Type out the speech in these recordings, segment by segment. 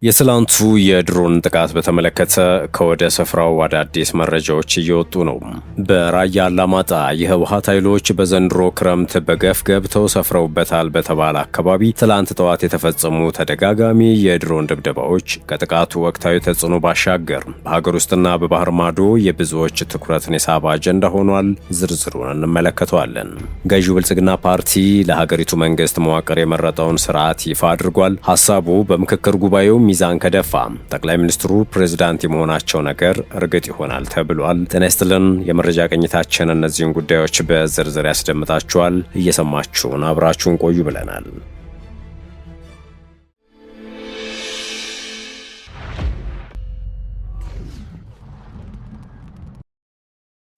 የትላንቱ የድሮን ጥቃት በተመለከተ ከወደ ስፍራው አዳዲስ መረጃዎች እየወጡ ነው። በራያ አላማጣ የህወሓት ኃይሎች በዘንድሮ ክረምት በገፍ ገብተው ሰፍረውበታል በተባለ አካባቢ ትላንት ጠዋት የተፈጸሙ ተደጋጋሚ የድሮን ድብደባዎች ከጥቃቱ ወቅታዊ ተጽዕኖ ባሻገር በሀገር ውስጥና በባህር ማዶ የብዙዎች ትኩረትን የሳበ አጀንዳ ሆኗል። ዝርዝሩን እንመለከተዋለን። ገዢው ብልጽግና ፓርቲ ለሀገሪቱ መንግስት መዋቅር የመረጠውን ስርዓት ይፋ አድርጓል። ሀሳቡ በምክክር ጉባኤው ሚዛን ከደፋ ጠቅላይ ሚኒስትሩ ፕሬዝዳንት የመሆናቸው ነገር እርግጥ ይሆናል ተብሏል። ጤና ይስጥልን። የመረጃ ቅኝታችን እነዚህን ጉዳዮች በዝርዝር ያስደምጣችኋል። እየሰማችሁን አብራችሁን ቆዩ ብለናል።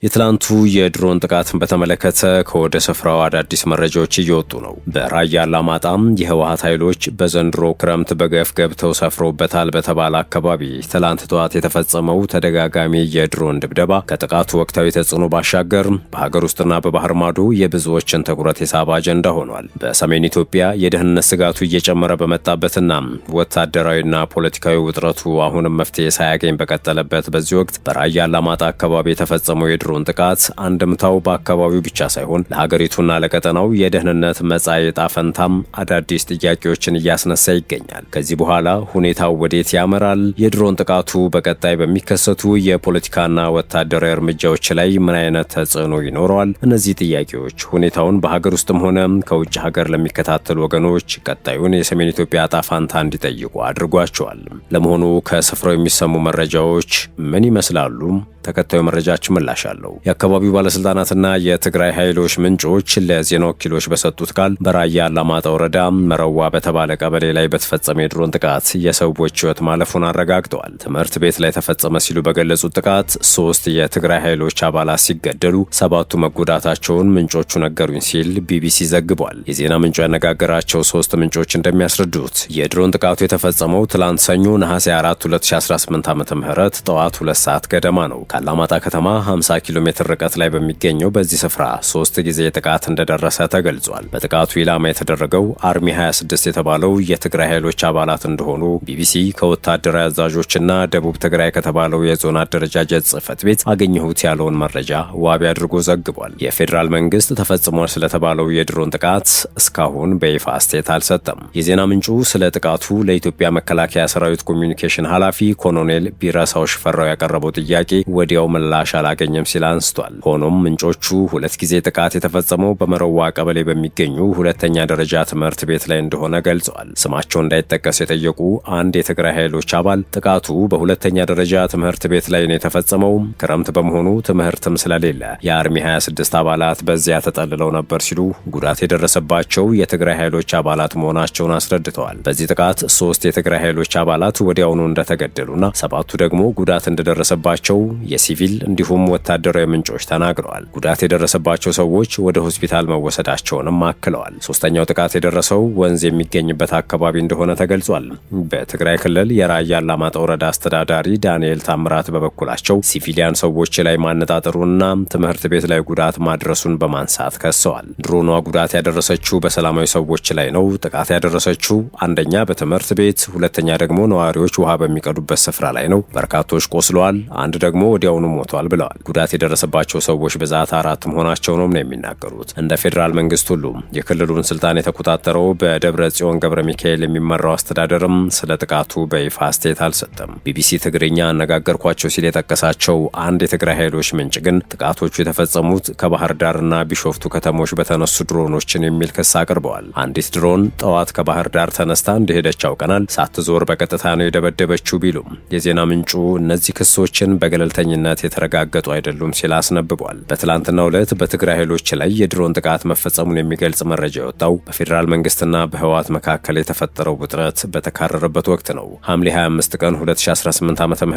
የትላንቱ የድሮን ጥቃትን በተመለከተ ከወደ ስፍራው አዳዲስ መረጃዎች እየወጡ ነው። በራያ አላማጣም የህወሓት ኃይሎች በዘንድሮ ክረምት በገፍ ገብተው ሰፍረውበታል በተባለ አካባቢ ትላንት ጠዋት የተፈጸመው ተደጋጋሚ የድሮን ድብደባ ከጥቃቱ ወቅታዊ ተጽዕኖ ባሻገር በሀገር ውስጥና በባህር ማዶ የብዙዎችን ትኩረት የሳበ አጀንዳ ሆኗል። በሰሜን ኢትዮጵያ የደህንነት ስጋቱ እየጨመረ በመጣበትና ወታደራዊና ፖለቲካዊ ውጥረቱ አሁንም መፍትሄ ሳያገኝ በቀጠለበት በዚህ ወቅት በራያ አላማጣ አካባቢ የተፈጸመው የድሮን ጥቃት አንድምታው በአካባቢው ብቻ ሳይሆን ለሀገሪቱና ለቀጠናው የደህንነት መጻኢ ዕጣ ፈንታም አዳዲስ ጥያቄዎችን እያስነሳ ይገኛል። ከዚህ በኋላ ሁኔታው ወዴት ያመራል? የድሮን ጥቃቱ በቀጣይ በሚከሰቱ የፖለቲካና ወታደራዊ እርምጃዎች ላይ ምን አይነት ተጽዕኖ ይኖረዋል? እነዚህ ጥያቄዎች ሁኔታውን በሀገር ውስጥም ሆነ ከውጭ ሀገር ለሚከታተሉ ወገኖች ቀጣዩን የሰሜን ኢትዮጵያ ዕጣ ፈንታ እንዲጠይቁ አድርጓቸዋል። ለመሆኑ ከስፍራው የሚሰሙ መረጃዎች ምን ይመስላሉ? ተከታዩ መረጃችን ምላሽ አለው። የአካባቢው ባለስልጣናትና የትግራይ ኃይሎች ምንጮች ለዜና ወኪሎች በሰጡት ቃል በራያ አላማጣ ወረዳ መረዋ በተባለ ቀበሌ ላይ በተፈጸመ የድሮን ጥቃት የሰዎች ሕይወት ማለፉን አረጋግጠዋል። ትምህርት ቤት ላይ ተፈጸመ ሲሉ በገለጹት ጥቃት 3 የትግራይ ኃይሎች አባላት ሲገደሉ 7ቱ መጎዳታቸውን ምንጮቹ ነገሩኝ ሲል ቢቢሲ ዘግቧል። የዜና ምንጩ ያነጋገራቸው 3 ምንጮች እንደሚያስረዱት የድሮን ጥቃቱ የተፈጸመው ትላንት ሰኞ ነሐሴ 4 2018 ዓ.ም ጠዋት 2 ሰዓት ገደማ ነው። ከአላማጣ ከተማ 50 ኪሎ ሜትር ርቀት ላይ በሚገኘው በዚህ ስፍራ 3 ጊዜ ጥቃት እንደደረሰ ተገልጿል። በጥቃቱ ኢላማ የተደረገው አርሚ 26 የተባለው የትግራይ ኃይሎች አባላት እንደሆኑ ቢቢሲ ከወታደራዊ አዛዦችና ደቡብ ትግራይ ከተባለው የዞን አደረጃጀት ጽሕፈት ቤት አገኘሁት ያለውን መረጃ ዋቢ አድርጎ ዘግቧል። የፌዴራል መንግስት ተፈጽሟል ስለተባለው የድሮን ጥቃት እስካሁን በይፋ አስተያየት አልሰጠም። የዜና ምንጩ ስለ ጥቃቱ ለኢትዮጵያ መከላከያ ሰራዊት ኮሚዩኒኬሽን ኃላፊ ኮሎኔል ቢረሳው ሽፈራው ያቀረበው ጥያቄ ወዲያው ምላሽ አላገኘም ሲል አንስቷል። ሆኖም ምንጮቹ 2 ጊዜ ጥቃት የተፈጸመው በመረዋ ቀበሌ በሚገኙ ሁለተኛ ደረጃ ትምህርት ቤት ላይ እንደሆነ ገልጸዋል። ስማቸው እንዳይጠቀስ የጠየቁ አንድ የትግራይ ኃይሎች አባል ጥቃቱ በሁለተኛ ደረጃ ትምህርት ቤት ላይ ነው የተፈጸመው፣ ክረምት በመሆኑ ትምህርትም ስለሌለ የአርሚ 26 አባላት በዚያ ተጠልለው ነበር ሲሉ ጉዳት የደረሰባቸው የትግራይ ኃይሎች አባላት መሆናቸውን አስረድተዋል። በዚህ ጥቃት 3 የትግራይ ኃይሎች አባላት ወዲያውኑ እንደተገደሉና 7ቱ ደግሞ ጉዳት እንደደረሰባቸው የሲቪል እንዲሁም ወታደራዊ ምንጮች ተናግረዋል። ጉዳት የደረሰባቸው ሰዎች ወደ ሆስፒታል መወሰዳቸውንም አክለዋል። 3ኛው ጥቃት የደረሰው ወንዝ የሚገኝበት አካባቢ እንደሆነ ተገልጿል። በትግራይ ክልል የራያ አላማጣ ወረዳ አስተዳዳሪ ዳንኤል ታምራት በበኩላቸው ሲቪሊያን ሰዎች ላይ ማነጣጠሩንና ትምህርት ቤት ላይ ጉዳት ማድረሱን በማንሳት ከሰዋል። ድሮኗ ጉዳት ያደረሰችው በሰላማዊ ሰዎች ላይ ነው። ጥቃት ያደረሰችው አንደኛ በትምህርት ቤት፣ ሁለተኛ ደግሞ ነዋሪዎች ውሃ በሚቀዱበት ስፍራ ላይ ነው። በርካቶች ቆስለዋል፣ አንድ ደግሞ ወዲያውኑ ሞቷል ብለዋል። ጉዳት የደረሰባቸው ሰዎች ብዛት 4 መሆናቸው ነው የሚናገሩት። እንደ ፌዴራል መንግስት ሁሉ የክልሉን ስልጣን የተቆጣጠረው በደብረ ጽዮን ገብረ ሚካኤል የሚመራው አስተዳደርም ስለ ጥቃቱ በይፋ አስተያየት አልሰጠም። ቢቢሲ ትግርኛ አነጋገርኳቸው ሲል የጠቀሳቸው አንድ የትግራይ ኃይሎች ምንጭ ግን ጥቃቶቹ የተፈጸሙት ከባህር ዳርና ቢሾፍቱ ከተሞች በተነሱ ድሮኖችን የሚል ክስ አቅርበዋል። አንዲት ድሮን ጠዋት ከባህር ዳር ተነስታ እንደሄደች አውቀናል፣ ሳትዞር በቀጥታ ነው የደበደበችው ቢሉም የዜና ምንጩ እነዚህ ክሶችን በገለልተኝነት የተረጋገጡ አይደሉም ሲል አስነብቧል። በትላንትናው ዕለት በትግራይ ኃይሎች ላይ የድሮን ጥቃት መፈጸሙን የሚገልጽ መረጃ የወጣው በፌዴራል መንግስትና በህወሓት መካከል የተፈጠረው ውጥረት በተካረረበት ወቅት ነው። ሐምሌ 25 ቀን 2018 ዓ.ም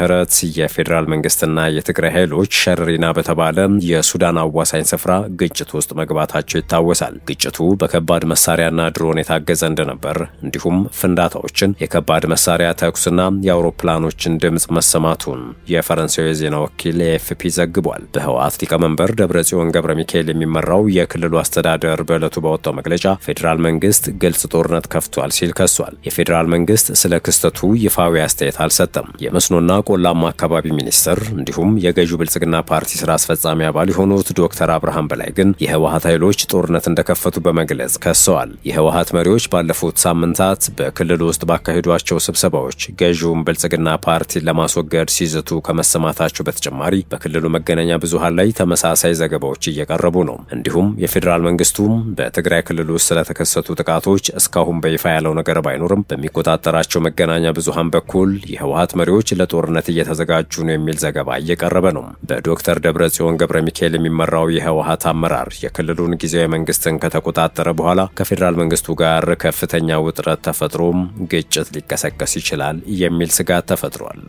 የፌዴራል መንግስትና የትግራይ ኃይሎች ሸረሪና በተባለ የሱዳን አዋሳኝ ስፍራ ግጭት ውስጥ መግባታቸው ይታወሳል። ግጭቱ በከባድ መሳሪያና ድሮን የታገዘ እንደነበር እንዲሁም ፍንዳታዎችን፣ የከባድ መሳሪያ ተኩስና የአውሮፕላኖችን ድምፅ መሰማቱን የፈረንሳይ የዜና ወኪል ኤኤፍፒ ዘግቧል። በህወሓት ሊቀመንበር ደብረጽዮን ገብረ ሚካኤል የሚመራው የክልሉ አስተዳደር በዕለቱ ባወጣው መግለጫ ፌዴራል መንግስት ግልጽ ጦርነት ከፍቷል ሲል ከሷል። የፌዴራል መንግስት ስለ ክስተቱ ይፋዊ አስተያየት አልሰጠም። የመስኖና ቆላማ አካባቢ ሚኒስትር እንዲሁም የገዢው ብልጽግና ፓርቲ ስራ አስፈጻሚ አባል የሆኑት ዶክተር አብርሃም በላይ ግን የህወሓት ኃይሎች ጦርነት እንደከፈቱ በመግለጽ ከሰዋል። የህወሓት መሪዎች ባለፉት ሳምንታት በክልሉ ውስጥ ባካሄዷቸው ስብሰባዎች ገዢውን ብልጽግና ፓርቲን ለማስወገድ ሲዝቱ ከመሰማታቸው በተጨማሪ በክልሉ መገናኛ ብዙሃን ላይ ተመሳሳይ ዘገባዎች እየቀረቡ ነው። እንዲሁም የፌዴራል መንግስቱም በትግራይ ክልል ውስጥ ስለተከሰቱ ጥቃቶች እስካሁን በይፋ ያለው ነገር ባይኖርም በሚቆጣጠራቸው መገናኛ ብዙሃን በኩል የህወሓት መሪዎች ለጦርነት እየተዘጋጁ ነው የሚል ዘገባ እየቀረበ ነው። በዶክተር ደብረጽዮን ገብረ ሚካኤል የሚመራው የህወሓት አመራር የክልሉን ጊዜያዊ መንግስትን ከተቆጣጠረ በኋላ ከፌዴራል መንግስቱ ጋር ከፍተኛ ውጥረት ተፈጥሮም ግጭት ሊቀሰቀስ ይችላል የሚል ስጋት ተፈጥሯል።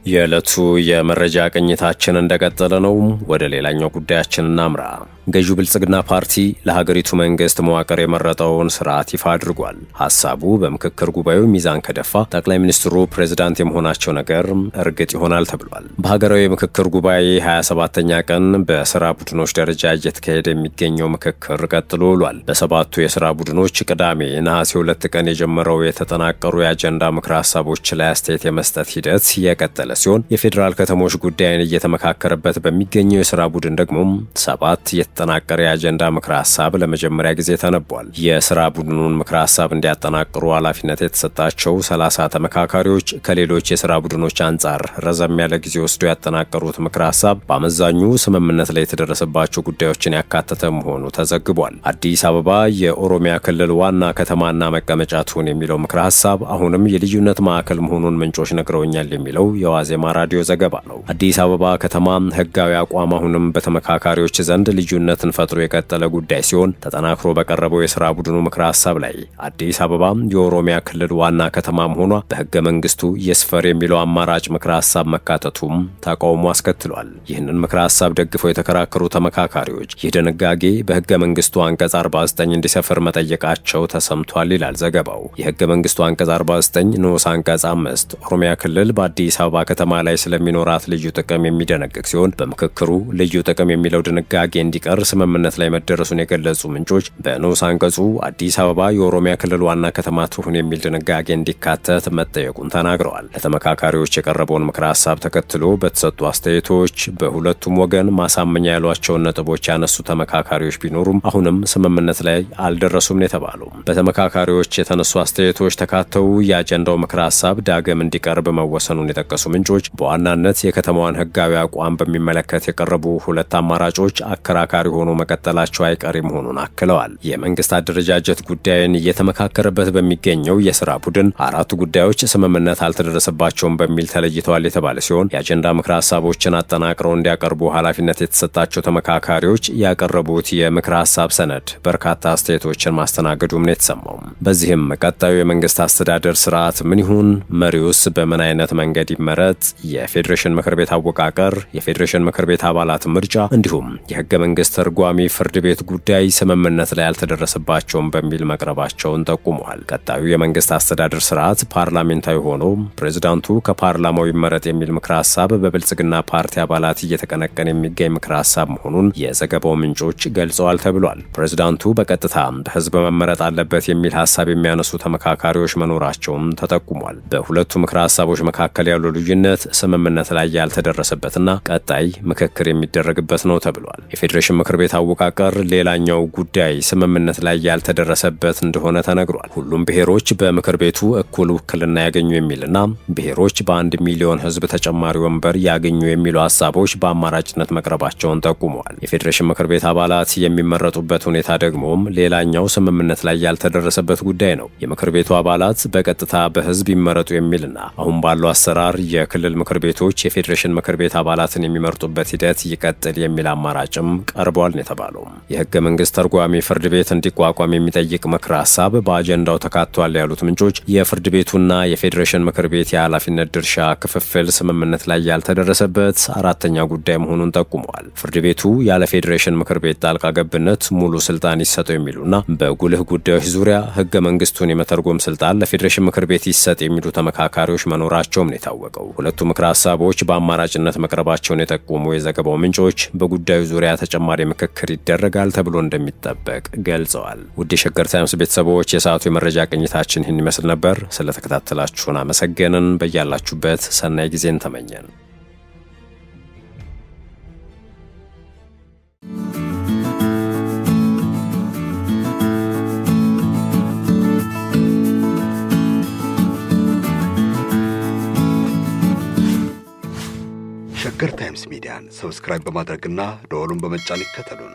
የዕለቱ የመረጃ ቅኝታችን እንደቀጠለ ነው። ወደ ሌላኛው ጉዳያችን እናምራ። ገዢው ብልጽግና ፓርቲ ለሀገሪቱ መንግስት መዋቅር የመረጠውን ስርዓት ይፋ አድርጓል። ሐሳቡ በምክክር ጉባኤው ሚዛን ከደፋ ጠቅላይ ሚኒስትሩ ፕሬዝዳንት የመሆናቸው ነገር እርግጥ ይሆናል ተብሏል። በሀገራዊ የምክክር ጉባኤ 27ኛ ቀን በስራ ቡድኖች ደረጃ እየተካሄደ የሚገኘው ምክክር ቀጥሎ ውሏል። በሰባቱ የስራ ቡድኖች ቅዳሜ ነሐሴ 2 ቀን የጀመረው የተጠናቀሩ የአጀንዳ ምክረ ሀሳቦች ላይ አስተያየት የመስጠት ሂደት የቀጠለ ሲሆን የፌዴራል ከተሞች ጉዳይን እየተመካከረበት በሚገኘው የስራ ቡድን ደግሞ 7 የተጠናቀረ የአጀንዳ ምክረ ሀሳብ ለመጀመሪያ ጊዜ ተነቧል። የስራ ቡድኑን ምክረ ሀሳብ እንዲያጠናቅሩ ኃላፊነት የተሰጣቸው 30 ተመካካሪዎች ከሌሎች የስራ ቡድኖች አንጻር ረዘም ያለ ጊዜ ወስዶ ያጠናቀሩት ምክረ ሀሳብ በአመዛኙ ስምምነት ላይ የተደረሰባቸው ጉዳዮችን ያካተተ መሆኑ ተዘግቧል። አዲስ አበባ የኦሮሚያ ክልል ዋና ከተማና መቀመጫ ትሁን የሚለው ምክረ ሀሳብ አሁንም የልዩነት ማዕከል መሆኑን ምንጮች ነግረውኛል የሚለው የዋዜማ ራዲዮ ዘገባ ነው። አዲስ አበባ ከተማ ህጋዊ አቋም አሁንም በተመካካሪዎች ዘንድ ልዩነትን ፈጥሮ የቀጠለ ጉዳይ ሲሆን ተጠናክሮ በቀረበው የስራ ቡድኑ ምክረ ሀሳብ ላይ አዲስ አበባ የኦሮሚያ ክልል ዋና ከተማ መሆኗ በህገ መንግስቱ ይስፈር የሚለው አማራጭ ምክረ ሀሳብ መካተቱም ተቃውሞ አስከትሏል። ይህንን ምክረ ሀሳብ ደግፈው የተከራከሩ ተመካካሪዎች ይህ ድንጋጌ በህገ መንግስቱ አንቀጽ 49 እንዲሰፍር መጠየቃቸው ተሰምቷል ይላል ዘገባው። የህገ መንግስቱ አንቀጽ 49 ንዑስ አንቀጽ 5 ኦሮሚያ ክልል በአዲስ አበባ ከተማ ላይ ስለሚኖራት ልዩ ጥቅም የሚደነግግ ሲሆን በምክክሩ ልዩ ጥቅም የሚለው ድንጋጌ እንዲቀር ስምምነት ላይ መደረሱን የገለጹ ምንጮች በንዑስ አንቀጹ አዲስ አበባ የኦሮሚያ ክልል ዋና ከተማ ትሁን የሚል ድንጋጌ እንዲካተት መጠየቁን ተናግረዋል። ለተመካካሪዎች የቀረበውን ምክረ ሀሳብ ተከትሎ በተሰጡ አስተያየቶች በሁለቱም ወገን ማሳመኛ ያሏቸውን ነጥቦች ያነሱ ተመካካሪዎች ቢኖሩም አሁንም ስምምነት ላይ አልደረሱም ነው የተባለው። በተመካካሪዎች የተነሱ አስተያየቶች ተካተው የአጀንዳው ምክረ ሀሳብ ዳግም እንዲቀርብ መወሰኑን የጠቀሱ ምንጮች በዋናነት የከተማዋን ህጋዊ አቋም በሚመለከት የቀረቡ ሁለት አማራጮች አከራካሪ ሆኖ መቀጠላቸው አይቀሬ መሆኑን አክለዋል። የመንግስት አደረጃጀት ጉዳይን እየተመካከረበት በሚገኘው የስራ ቡድን 4 ጉዳዮች ስምምነት አልተደረሰባቸውም በሚል ተለይተዋል የተባለ ሲሆን የአጀንዳ ምክረ ሀሳቦችን አጠናቅረው እንዲያቀርቡ ኃላፊነት የተሰጣቸው ተመካካሪዎች ያቀረቡት የምክረ ሀሳብ ሰነድ በርካታ አስተያየቶችን ማስተናገዱም ነው የተሰማው። በዚህም ቀጣዩ የመንግስት አስተዳደር ስርዓት ምን ይሁን፣ መሪውስ በምን አይነት መንገድ ይመረጥ፣ የፌዴሬሽን ምክር ቤት አወቃቀር፣ የፌዴሬሽን ምክር ቤት አባላት ምርጫ እንዲሁም የህገ መንግስት ተርጓሚ ፍርድ ቤት ጉዳይ ስምምነት ላይ ያልተደረሰባቸውም በሚል መቅረባቸውን ጠቁመዋል። ቀጣዩ የመንግስት አስተዳደር ስርዓት ፓርላሜንታዊ ሆኖ ፕሬዝዳንቱ ከፓርላማው ይመረጥ የሚል ምክረ ሀሳብ በብልጽግና ፓርቲ አባላት እየተቀነቀነ የሚገኝ ምክረ ሀሳብ መሆኑን የዘገባው ምንጮች ገልጸዋል ተብሏል። ፕሬዝዳንቱ በቀጥታ በህዝብ መመረጥ አለበት የሚል ሀሳብ የሚያነሱ ተመካካሪዎች መኖራቸውም ተጠቁሟል። በሁለቱ ምክረ ሀሳቦች መካከል ያለው ልዩነት ስምምነት ላይ ያልተደረሰበትና ቀጣይ ምክክር የሚደረግበት ነው ተብሏል። የፌዴሬሽን ምክር ቤት አወቃቀር ሌላኛው ጉዳይ ስምምነት ላይ ያልተደረሰበት እንደሆነ ተነግሯል። ሁሉም ብሔሮች በምክር ቤቱ እኩል ውክልና ያገኙ የሚልና ብሔሮች በ1 ሚሊዮን ህዝብ ተጨማሪ ወንበር ያገኙ የሚሉ ሀሳቦች በአማራጭነት መቅረባቸውን ጠቁመዋል። የፌዴሬሽን ምክር ቤት አባላት የሚመረጡበት ሁኔታ ደግሞም ሌላኛው ስምምነት ላይ ያልተደረሰበት ጉዳይ ነው። የምክር ቤቱ አባላት በቀጥታ በህዝብ ይመረጡ የሚልና አሁን ባለው አሰራር የክልል ምክር ቤቶች የፌዴሬሽን ምክር ቤት አባላትን የሚመርጡበት ሂደት ይቀጥል የሚል አማራጭም ቀርቧል። ቀርበዋል ነው የተባለው። የህገ መንግስት ተርጓሚ ፍርድ ቤት እንዲቋቋም የሚጠይቅ ምክረ ሀሳብ በአጀንዳው ተካቷል ያሉት ምንጮች የፍርድ ቤቱና የፌዴሬሽን ምክር ቤት የኃላፊነት ድርሻ ክፍፍል ስምምነት ላይ ያልተደረሰበት አራተኛ ጉዳይ መሆኑን ጠቁመዋል። ፍርድ ቤቱ ያለ ፌዴሬሽን ምክር ቤት ጣልቃ ገብነት ሙሉ ስልጣን ይሰጠው የሚሉና በጉልህ ጉዳዮች ዙሪያ ህገ መንግስቱን የመተርጎም ስልጣን ለፌዴሬሽን ምክር ቤት ይሰጥ የሚሉ ተመካካሪዎች መኖራቸውም ነው የታወቀው። ሁለቱ ምክረ ሀሳቦች በአማራጭነት መቅረባቸውን የጠቆሙ የዘገባው ምንጮች በጉዳዩ ዙሪያ ተጨማሪ ምክክር ይደረጋል ተብሎ እንደሚጠበቅ ገልጸዋል። ውድ የሸገር ታይምስ ቤተሰቦች የሰዓቱ የመረጃ ቅኝታችን ይህን ይመስል ነበር። ስለተከታተላችሁን አመሰገንን። በያላችሁበት ሰናይ ጊዜን ተመኘን። ሸገር ታይምስ ሚዲያን ሰብስክራይብ በማድረግና ደወሉን በመጫን ይከተሉን።